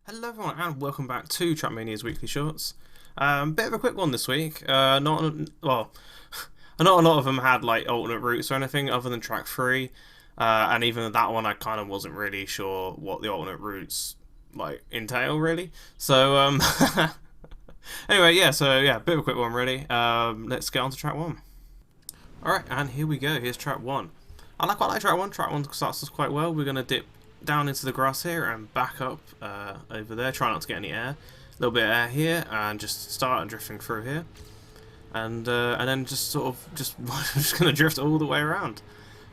Hello everyone and welcome back to TrackMania's Weekly Shorts. Bit of a quick one this week. Not a lot of them had like alternate routes or anything other than track 3. And even that one I kind of wasn't really sure what the alternate routes like entail really. So anyway, bit of a quick one really. Let's get on to track 1. Alright, and here we go. Here's track 1. I quite like track 1. Track 1 starts us quite well. We're going to dip down into the grass here and back up over there. Try not to get any air. A little bit of air here and just start drifting through here. And then just just going to drift all the way around.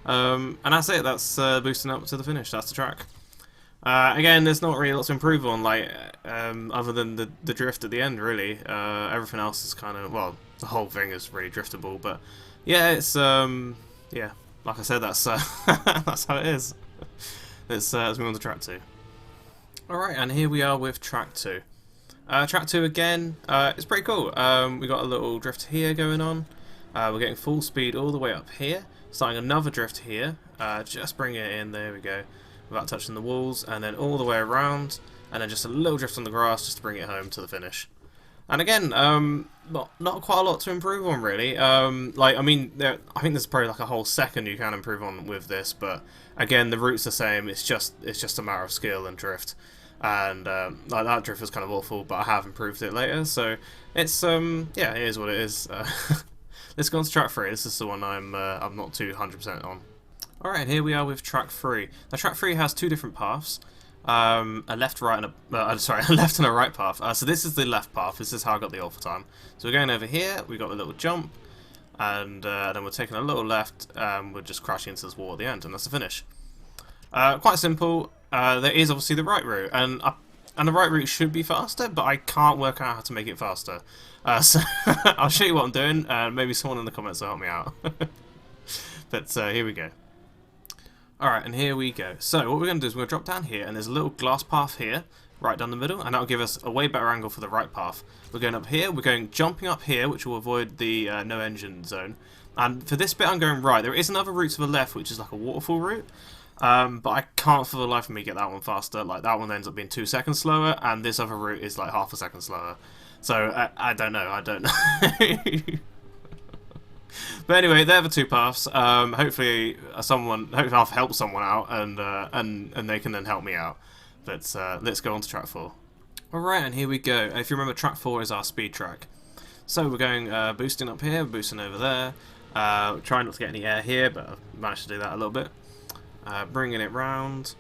And that's it. That's boosting up to the finish. That's the track. Again, there's not really lots to improve on, like other than the drift at the end. Really, everything else is kind of, well, the whole thing is really driftable. But yeah, it's yeah, like I said, that's that's how it is. Let's move on to track 2. Alright, and here we are with track 2. Track 2 again, it's pretty cool. We got a little drift here going on. We're getting full speed all the way up here. Starting another drift here. Just bring it in, there we go. Without touching the walls, and then all the way around. And then just a little drift on the grass just to bring it home to the finish. And again, not quite a lot to improve on really. I think there's probably like a whole second you can improve on with this, but again, the route's the same. It's just a matter of skill and drift. And like that drift was kind of awful, but I have improved it later, so it's yeah, it is what it is. Let's go on to track 3. This is the one I'm not too 100% on. All right, here we are with track 3. Now, track 3 has two different paths. A left, right, and a left and a right path. So this is the left path. This is how I got the all for time. So we're going over here. We got a little jump, and then we're taking a little left. We're just crashing into this wall at the end, and that's the finish. Quite simple. There is obviously the right route, and the right route should be faster, but I can't work out how to make it faster. So I'll show you what I'm doing, and maybe someone in the comments will help me out. But here we go. Alright, and here we go. So what we're going to do is we're going to drop down here, and there's a little glass path here, right down the middle, and that'll give us a way better angle for the right path. We're going up here, we're going jumping up here, which will avoid the no engine zone. And for this bit I'm going right. There is another route to the left, which is like a waterfall route, but I can't for the life of me get that one faster. Like that one ends up being 2 seconds slower, and this other route is like half a second slower. So I don't know. But anyway, they're the two paths. Hopefully I'll help someone out, and they can then help me out. But let's go on to track 4. Alright, and here we go. If you remember, track 4 is our speed track. So we're going boosting up here, boosting over there. Trying not to get any air here, but I've managed to do that a little bit. Bringing it round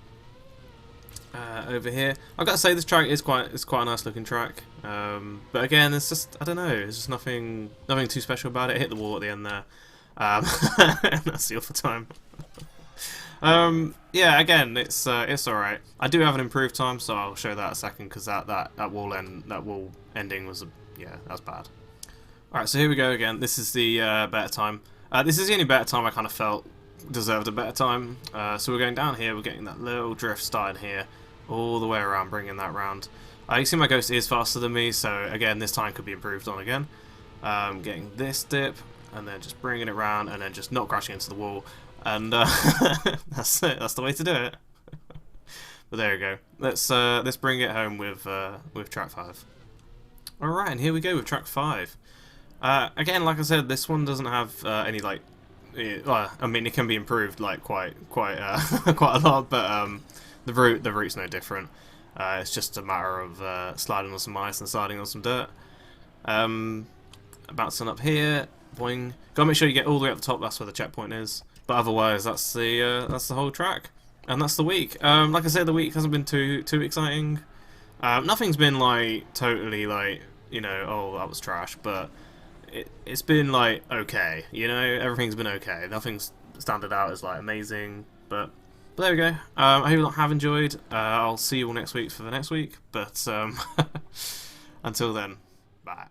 over here. I've got to say this track is quite a nice looking track. But again, it's just, I don't know, there's just nothing too special about it. Hit the wall at the end there. And that's the all for time. Yeah, again, it's alright. I do have an improved time, so I'll show that in a second, because that wall ending was that was bad. Alright, so here we go again. This is the better time. This is the only better time I kind of felt deserved a better time. So we're going down here, we're getting that little drift started here, all the way around, bringing that round. You see my ghost is faster than me, so again, this time could be improved on again. Getting this dip, and then just bringing it around, and then just not crashing into the wall, and that's it. That's the way to do it. But there we go. Let's bring it home with track 5. All right, and here we go with track 5. Again, like I said, this one doesn't have any like. I mean, it can be improved like quite quite a lot, but the route's no different. It's just a matter of sliding on some ice and sliding on some dirt. Bouncing up here, boing. Gotta make sure you get all the way up the top. That's where the checkpoint is. But otherwise, that's the whole track, and that's the week. Like I said, the week hasn't been too exciting. Nothing's been like totally like, you know, oh, that was trash, but it's been like okay, you know, everything's been okay. Nothing's standard out as like amazing, but there we go. I hope you have enjoyed. I'll see you all next week for the next week, but until then, bye.